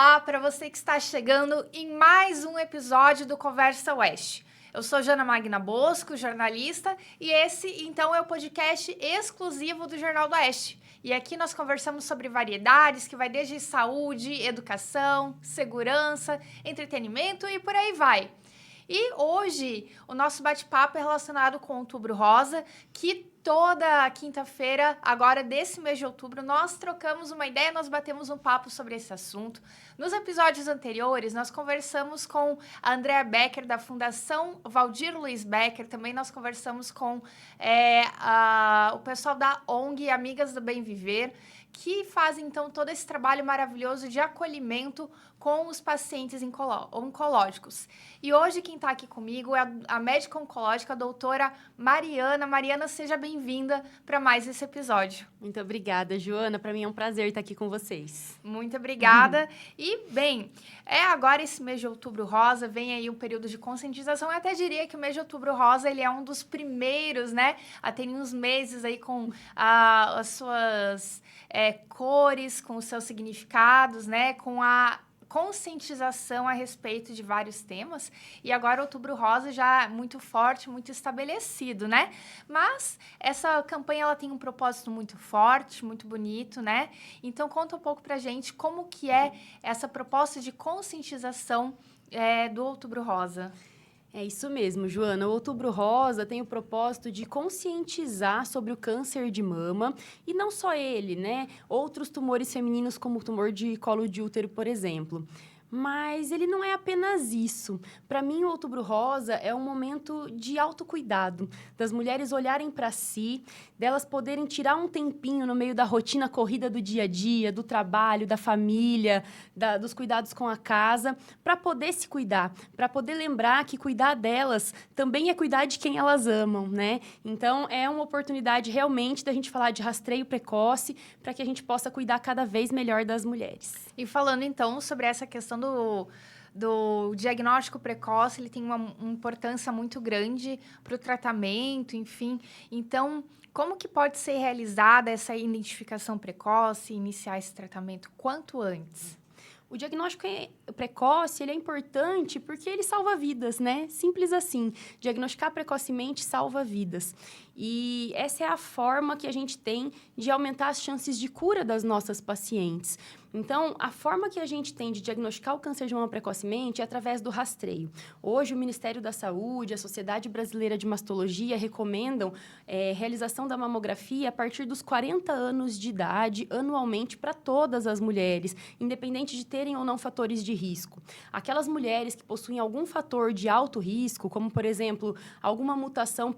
Olá para você que está chegando em mais um episódio do Conversa Oeste. Eu sou Jana Magna Bosco, jornalista, e esse, então, é o podcast exclusivo do Jornal do Oeste. E aqui nós conversamos sobre variedades que vai desde saúde, educação, segurança, entretenimento e por aí vai. E hoje o nosso bate-papo é relacionado com o Outubro Rosa, que toda quinta-feira, agora desse mês de outubro, nós trocamos uma ideia, nós batemos um papo sobre esse assunto. Nos episódios anteriores, nós conversamos com a Andrea Becker, da Fundação Valdir Luiz Becker. Também nós conversamos com o pessoal da ONG Amigas do Bem Viver, que fazem, então, todo esse trabalho maravilhoso de acolhimento com os pacientes oncológicos. E hoje quem está aqui comigo é a médica oncológica, a doutora Mariana. Mariana, seja bem-vinda para mais esse episódio. Muito obrigada, Joana. Para mim é um prazer estar aqui com vocês. Muito obrigada. E, bem, agora esse mês de Outubro Rosa, vem aí um período de conscientização. Eu até diria que o mês de Outubro Rosa, ele é um dos primeiros, né, a ter uns meses aí com as suas cores, com os seus significados, né, com a conscientização a respeito de vários temas, e agora Outubro Rosa já muito forte, muito estabelecido, né? Mas essa campanha, ela tem um propósito muito forte, muito bonito, né? Então, conta um pouco pra gente como que é essa proposta de conscientização do Outubro Rosa. É isso mesmo, Joana. O Outubro Rosa tem o propósito de conscientizar sobre o câncer de mama, e não só ele, né? Outros tumores femininos, como o tumor de colo de útero, por exemplo. Mas ele não é apenas isso. Para mim, o Outubro Rosa é um momento de autocuidado, das mulheres olharem para si, delas poderem tirar um tempinho no meio da rotina corrida do dia a dia, do trabalho, da família, dos cuidados com a casa, para poder se cuidar, para poder lembrar que cuidar delas também é cuidar de quem elas amam, né? Então, é uma oportunidade realmente da gente falar de rastreio precoce, para que a gente possa cuidar cada vez melhor das mulheres. E falando, então, sobre essa questão do diagnóstico precoce, ele tem uma importância muito grande para o tratamento, enfim. Então, como que pode ser realizada essa identificação precoce, iniciar esse tratamento quanto antes? O diagnóstico precoce, ele é importante porque ele salva vidas, né? Simples assim. Diagnosticar precocemente salva vidas. E essa é a forma que a gente tem de aumentar as chances de cura das nossas pacientes. Então, a forma que a gente tem de diagnosticar o câncer de mama precocemente é através do rastreio. Hoje, o Ministério da Saúde, a Sociedade Brasileira de Mastologia recomendam realização da mamografia a partir dos 40 anos de idade, anualmente, para todas as mulheres, independente de terem ou não fatores de risco. Aquelas mulheres que possuem algum fator de alto risco, como, por exemplo, alguma mutação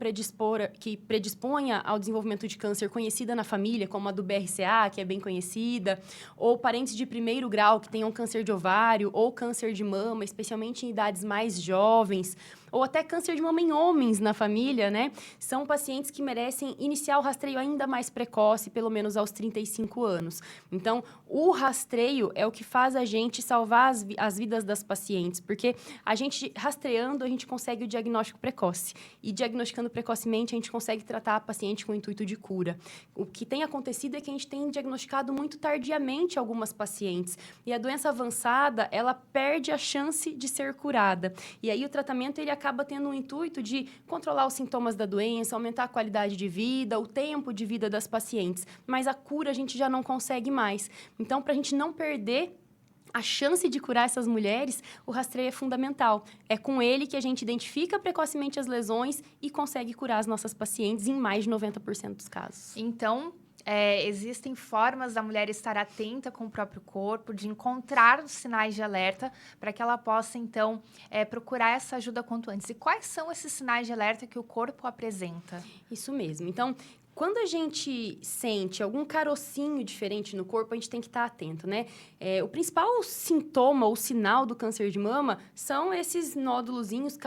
que predisponha ao desenvolvimento de câncer conhecida na família, como a do BRCA, que é bem conhecida, ou parentes de primeiro grau que tenham câncer de ovário ou câncer de mama, especialmente em idades mais jovens, ou até câncer de mama em homens na família, né? São pacientes que merecem iniciar o rastreio ainda mais precoce, pelo menos aos 35 anos. Então, o rastreio é o que faz a gente salvar as vidas das pacientes, porque a gente, rastreando, a gente consegue o diagnóstico precoce. E diagnosticando precocemente, a gente consegue tratar a paciente com o intuito de cura. O que tem acontecido é que a gente tem diagnosticado muito tardiamente algumas pacientes. E a doença avançada, ela perde a chance de ser curada. E aí, o tratamento, ele acaba tendo um intuito de controlar os sintomas da doença, aumentar a qualidade de vida, o tempo de vida das pacientes. Mas a cura a gente já não consegue mais. Então, para a gente não perder a chance de curar essas mulheres, o rastreio é fundamental. É com ele que a gente identifica precocemente as lesões e consegue curar as nossas pacientes em mais de 90% dos casos. Então, existem formas da mulher estar atenta com o próprio corpo, de encontrar os sinais de alerta para que ela possa, então, procurar essa ajuda quanto antes. E quais são esses sinais de alerta que o corpo apresenta? Isso mesmo. Então, quando a gente sente algum carocinho diferente no corpo, a gente tem que estar atento, né? O principal sintoma ou sinal do câncer de mama são esses nódulozinhos,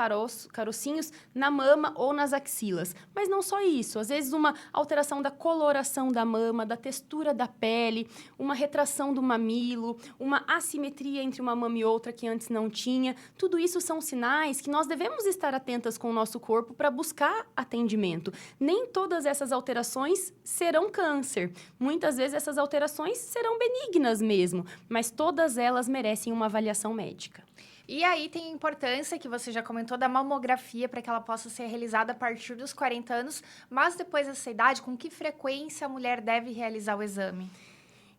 carocinhos na mama ou nas axilas. Mas não só isso. Às vezes, uma alteração da coloração da mama, da textura da pele, uma retração do mamilo, uma assimetria entre uma mama e outra que antes não tinha. Tudo isso são sinais que nós devemos estar atentas com o nosso corpo para buscar atendimento. Nem todas essas alterações alterações serão câncer. Muitas vezes essas alterações serão benignas mesmo, mas todas elas merecem uma avaliação médica. E aí tem a importância, que você já comentou, da mamografia para que ela possa ser realizada a partir dos 40 anos, mas depois dessa idade, com que frequência a mulher deve realizar o exame?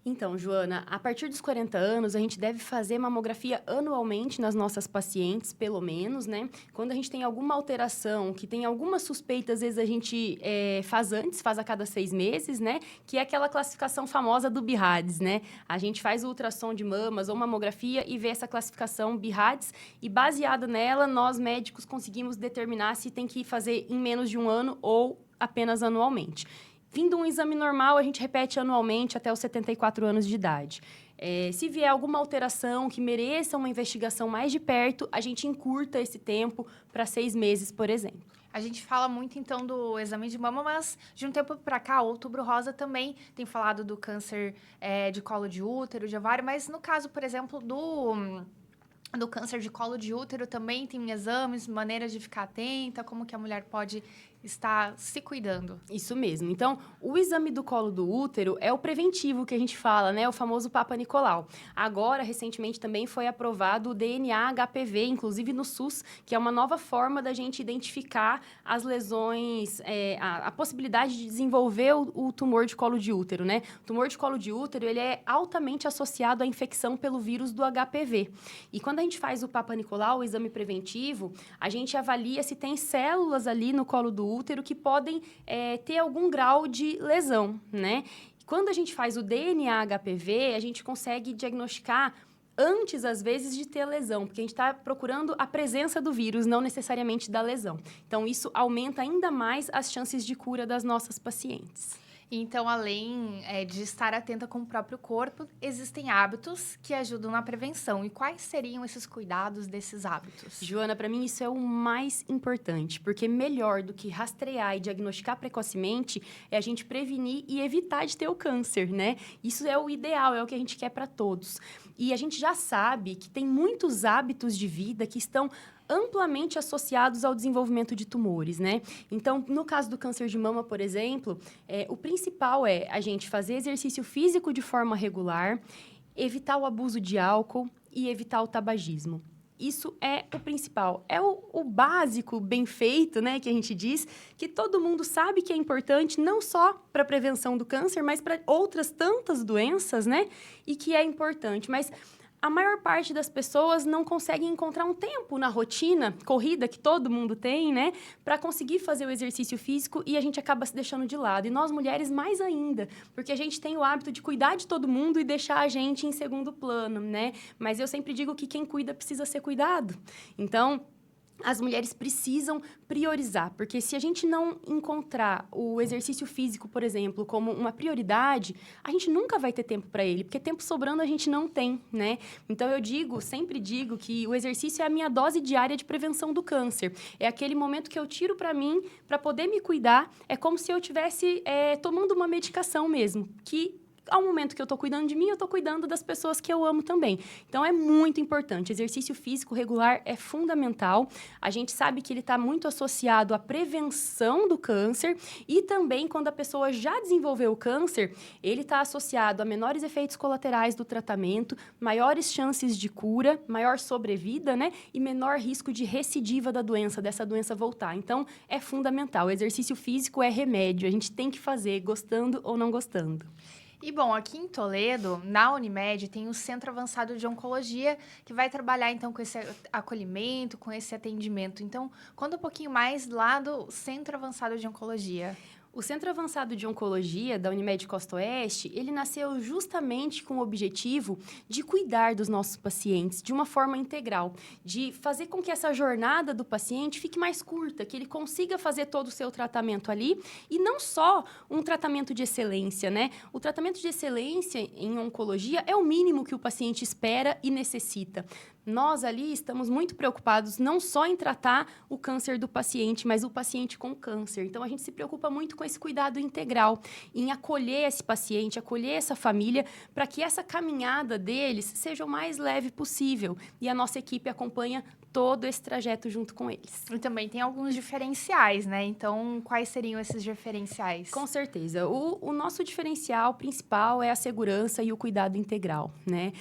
Então, Joana, a partir dos 40 anos, a gente deve fazer mamografia anualmente nas nossas pacientes, pelo menos, né? Quando a gente tem alguma alteração, que tem alguma suspeita, às vezes a gente faz antes, faz a cada 6 meses, né? Que é aquela classificação famosa do BIRADS, né? A gente faz o ultrassom de mamas ou mamografia e vê essa classificação BIRADS e, baseado nela, nós médicos conseguimos determinar se tem que fazer em menos de um ano ou apenas anualmente. Vindo um exame normal, a gente repete anualmente até os 74 anos de idade. Se vier alguma alteração que mereça uma investigação mais de perto, a gente encurta esse tempo para 6 meses, por exemplo. A gente fala muito, então, do exame de mama, mas de um tempo para cá, o Outubro Rosa também tem falado do câncer de colo de útero, de ovário, mas no caso, por exemplo, do câncer de colo de útero também tem exames, maneiras de ficar atenta, como que a mulher pode estar se cuidando. Isso mesmo. Então, o exame do colo do útero é o preventivo que a gente fala, né? O famoso Papa Nicolau. Agora, recentemente, também foi aprovado o DNA HPV, inclusive no SUS, que é uma nova forma da gente identificar as lesões, a possibilidade de desenvolver o tumor de colo de útero, né? O tumor de colo de útero, ele é altamente associado à infecção pelo vírus do HPV. E quando a gente faz o Papa Nicolau, o exame preventivo, a gente avalia se tem células ali no colo do útero que podem ter algum grau de lesão, né? Quando a gente faz o DNA HPV, a gente consegue diagnosticar antes, às vezes, de ter a lesão, porque a gente está procurando a presença do vírus, não necessariamente da lesão. Então, isso aumenta ainda mais as chances de cura das nossas pacientes. Então, além de estar atenta com o próprio corpo, existem hábitos que ajudam na prevenção. E quais seriam esses cuidados desses hábitos? Joana, para mim isso é o mais importante, porque melhor do que rastrear e diagnosticar precocemente é a gente prevenir e evitar de ter o câncer, né? Isso é o ideal, é o que a gente quer para todos. E a gente já sabe que tem muitos hábitos de vida que estão amplamente associados ao desenvolvimento de tumores, né? Então, no caso do câncer de mama, por exemplo, o principal é a gente fazer exercício físico de forma regular, evitar o abuso de álcool e evitar o tabagismo. Isso é o principal. É o básico, bem feito, né? Que a gente diz, que todo mundo sabe que é importante, não só para a prevenção do câncer, mas para outras tantas doenças, né? E que é importante, mas a maior parte das pessoas não consegue encontrar um tempo na rotina corrida que todo mundo tem, né? Para conseguir fazer o exercício físico e a gente acaba se deixando de lado. E nós, mulheres, mais ainda, porque a gente tem o hábito de cuidar de todo mundo e deixar a gente em segundo plano, né? Mas eu sempre digo que quem cuida precisa ser cuidado. Então, as mulheres precisam priorizar, porque se a gente não encontrar o exercício físico, por exemplo, como uma prioridade, a gente nunca vai ter tempo para ele, porque tempo sobrando a gente não tem, né? Então, sempre digo que o exercício é a minha dose diária de prevenção do câncer. É aquele momento que eu tiro para mim, para poder me cuidar, é como se eu estivesse tomando uma medicação mesmo, que ao momento que eu estou cuidando de mim, eu estou cuidando das pessoas que eu amo também. Então, é muito importante. Exercício físico regular é fundamental. A gente sabe que ele está muito associado à prevenção do câncer e também, quando a pessoa já desenvolveu o câncer, ele está associado a menores efeitos colaterais do tratamento, maiores chances de cura, maior sobrevida, né? E menor risco de recidiva dessa doença voltar. Então, é fundamental. O exercício físico é remédio. A gente tem que fazer, gostando ou não gostando. E, bom, aqui em Toledo, na Unimed, tem o Centro Avançado de Oncologia, que vai trabalhar, então, com esse acolhimento, com esse atendimento. Então, conta um pouquinho mais lá do Centro Avançado de Oncologia. O Centro Avançado de Oncologia da Unimed Costa Oeste, ele nasceu justamente com o objetivo de cuidar dos nossos pacientes de uma forma integral, de fazer com que essa jornada do paciente fique mais curta, que ele consiga fazer todo o seu tratamento ali e não só um tratamento de excelência, né? O tratamento de excelência em oncologia é o mínimo que o paciente espera e necessita. Nós ali estamos muito preocupados não só em tratar o câncer do paciente, mas o paciente com câncer. Então, a gente se preocupa muito com esse cuidado integral, em acolher esse paciente, acolher essa família, para que essa caminhada deles seja o mais leve possível. E a nossa equipe acompanha todo esse trajeto junto com eles. E também tem alguns diferenciais, né? Então, quais seriam esses diferenciais? Com certeza. O nosso diferencial principal é a segurança e o cuidado integral, né?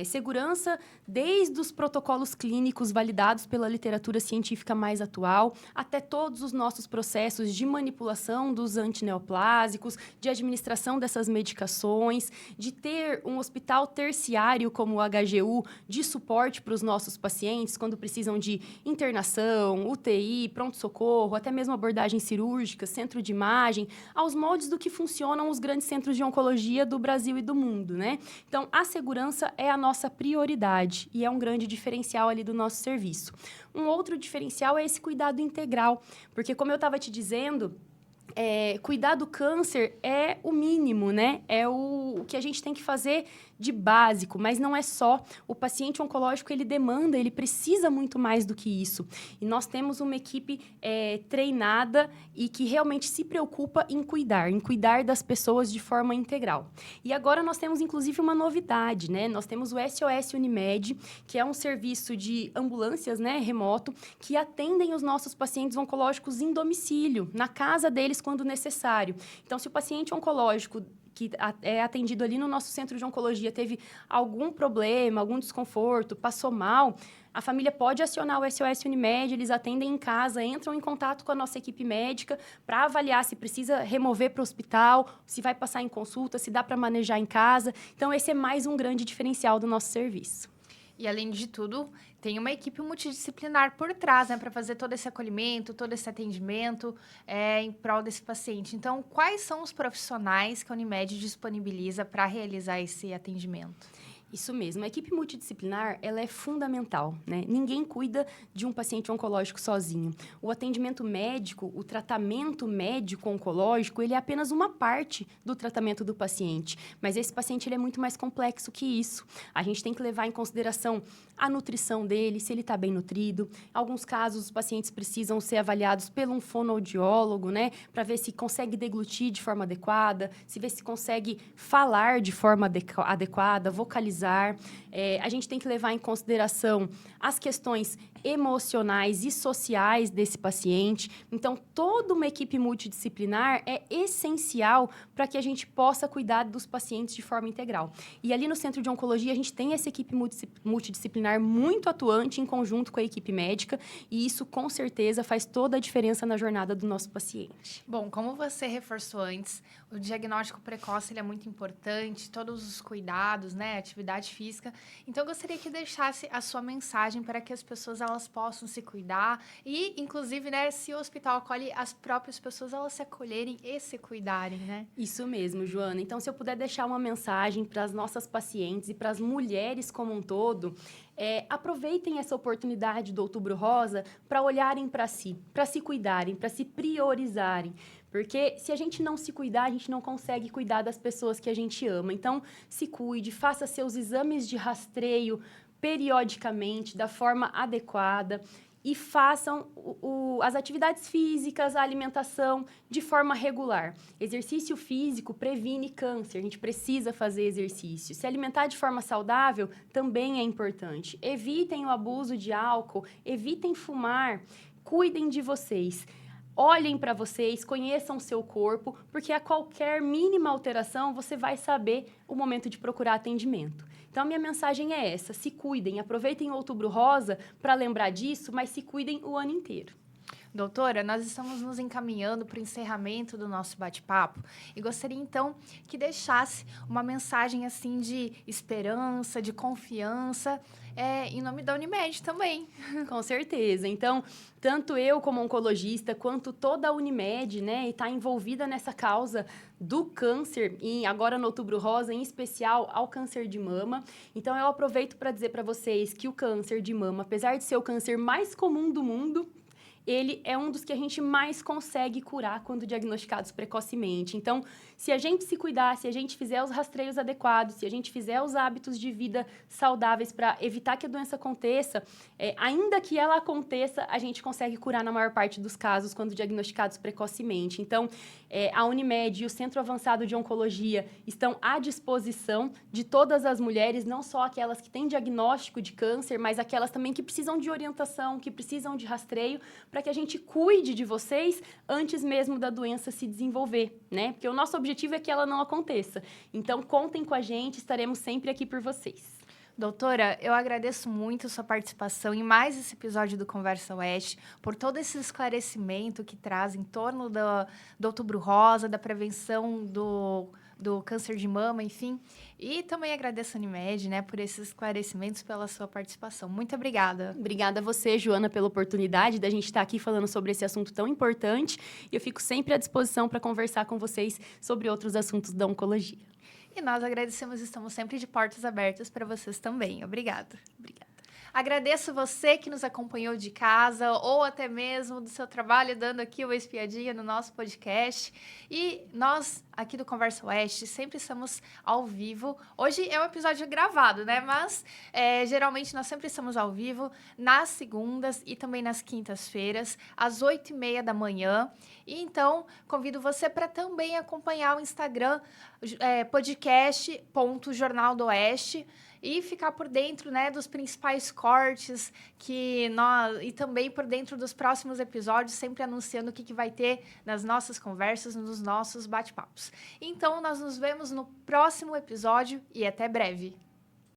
Segurança desde os protocolos clínicos validados pela literatura científica mais atual, até todos os nossos processos de manipulação dos antineoplásicos, de administração dessas medicações, de ter um hospital terciário como o HGU de suporte para os nossos pacientes quando precisam de internação, UTI, pronto-socorro, até mesmo abordagem cirúrgica, centro de imagem, aos moldes do que funcionam os grandes centros de oncologia do Brasil e do mundo, né? Então, a segurança é a nossa prioridade e é um grande diferencial ali do nosso serviço. Um outro diferencial é esse cuidado integral, porque, como eu estava te dizendo, cuidar do câncer é o mínimo, né? É o que a gente tem que fazer de básico, mas não é só. O paciente oncológico, ele demanda, ele precisa muito mais do que isso. E nós temos uma equipe treinada e que realmente se preocupa em cuidar das pessoas de forma integral. E agora nós temos, inclusive, uma novidade, né? Nós temos o SOS Unimed, que é um serviço de ambulâncias, né, remoto, que atendem os nossos pacientes oncológicos em domicílio, na casa deles, quando necessário. Então, se o paciente oncológico que é atendido ali no nosso centro de oncologia teve algum problema, algum desconforto, passou mal, a família pode acionar o SOS Unimed, eles atendem em casa, entram em contato com a nossa equipe médica para avaliar se precisa remover para o hospital, se vai passar em consulta, se dá para manejar em casa. Então, esse é mais um grande diferencial do nosso serviço. E, além de tudo, tem uma equipe multidisciplinar por trás, né, para fazer todo esse acolhimento, todo esse atendimento em prol desse paciente. Então, quais são os profissionais que a Unimed disponibiliza para realizar esse atendimento? Isso mesmo. A equipe multidisciplinar, ela é fundamental, né? Ninguém cuida de um paciente oncológico sozinho. O atendimento médico, o tratamento médico oncológico, ele é apenas uma parte do tratamento do paciente. Mas esse paciente, ele é muito mais complexo que isso. A gente tem que levar em consideração a nutrição dele, se ele está bem nutrido. Em alguns casos, os pacientes precisam ser avaliados por um fonoaudiólogo, né? Para ver se consegue deglutir de forma adequada, se ver se consegue falar de forma adequada, vocalizar. A gente tem que levar em consideração as questões emocionais e sociais desse paciente. Então, toda uma equipe multidisciplinar é essencial para que a gente possa cuidar dos pacientes de forma integral. E ali no Centro de Oncologia, a gente tem essa equipe multidisciplinar muito atuante em conjunto com a equipe médica, e isso, com certeza, faz toda a diferença na jornada do nosso paciente. Bom, como você reforçou antes, o diagnóstico precoce ele é muito importante, todos os cuidados, né, atividade física. Então, eu gostaria que deixasse a sua mensagem para que as pessoas elas possam se cuidar e, inclusive, né, se o hospital acolhe as próprias pessoas, elas se acolherem e se cuidarem, né? Isso mesmo, Joana. Então, se eu puder deixar uma mensagem para as nossas pacientes e para as mulheres como um todo, aproveitem essa oportunidade do Outubro Rosa para olharem para si, para se cuidarem, para se priorizarem. Porque se a gente não se cuidar, a gente não consegue cuidar das pessoas que a gente ama. Então, se cuide, faça seus exames de rastreio periodicamente, da forma adequada, e façam as atividades físicas, a alimentação de forma regular. Exercício físico previne câncer, a gente precisa fazer exercício. Se alimentar de forma saudável também é importante. Evitem o abuso de álcool, evitem fumar, cuidem de vocês. Olhem para vocês, conheçam o seu corpo, porque a qualquer mínima alteração você vai saber o momento de procurar atendimento. Então, a minha mensagem é essa: se cuidem, aproveitem o Outubro Rosa para lembrar disso, mas se cuidem o ano inteiro. Doutora, nós estamos nos encaminhando para o encerramento do nosso bate-papo e gostaria, então, que deixasse uma mensagem, assim, de esperança, de confiança, em nome da Unimed também. Com certeza. Então, tanto eu como oncologista, quanto toda a Unimed, né, está envolvida nessa causa do câncer, e agora no Outubro Rosa, em especial ao câncer de mama. Então, eu aproveito para dizer para vocês que o câncer de mama, apesar de ser o câncer mais comum do mundo, ele é um dos que a gente mais consegue curar quando diagnosticados precocemente. Então, se a gente se cuidar, se a gente fizer os rastreios adequados, se a gente fizer os hábitos de vida saudáveis para evitar que a doença aconteça, ainda que ela aconteça, a gente consegue curar na maior parte dos casos quando diagnosticados precocemente. Então, a Unimed e o Centro Avançado de Oncologia estão à disposição de todas as mulheres, não só aquelas que têm diagnóstico de câncer, mas aquelas também que precisam de orientação, que precisam de rastreio, para que a gente cuide de vocês antes mesmo da doença se desenvolver, né? Porque o nosso objetivo é que ela não aconteça. Então, contem com a gente, estaremos sempre aqui por vocês. Doutora, eu agradeço muito a sua participação em mais esse episódio do Conversa Oeste, por todo esse esclarecimento que traz em torno do Outubro Rosa, da prevenção do câncer de mama, enfim. E também agradeço a Unimed, né, por esses esclarecimentos, pela sua participação. Muito obrigada. Obrigada a você, Joana, pela oportunidade da gente estar aqui falando sobre esse assunto tão importante. E eu fico sempre à disposição para conversar com vocês sobre outros assuntos da oncologia. E nós agradecemos, estamos sempre de portas abertas para vocês também. Obrigada. Obrigada. Agradeço você que nos acompanhou de casa ou até mesmo do seu trabalho, dando aqui uma espiadinha no nosso podcast. E nós, aqui do Conversa Oeste, sempre estamos ao vivo. Hoje é um episódio gravado, né? Mas, geralmente, nós sempre estamos ao vivo nas segundas e também nas quintas-feiras, às 8h30 da manhã. E, então, convido você para também acompanhar o Instagram, podcast.jornal do Oeste, e ficar por dentro, né, dos principais cortes e também por dentro dos próximos episódios, sempre anunciando o que vai ter nas nossas conversas, nos nossos bate-papos. Então, nós nos vemos no próximo episódio e até breve.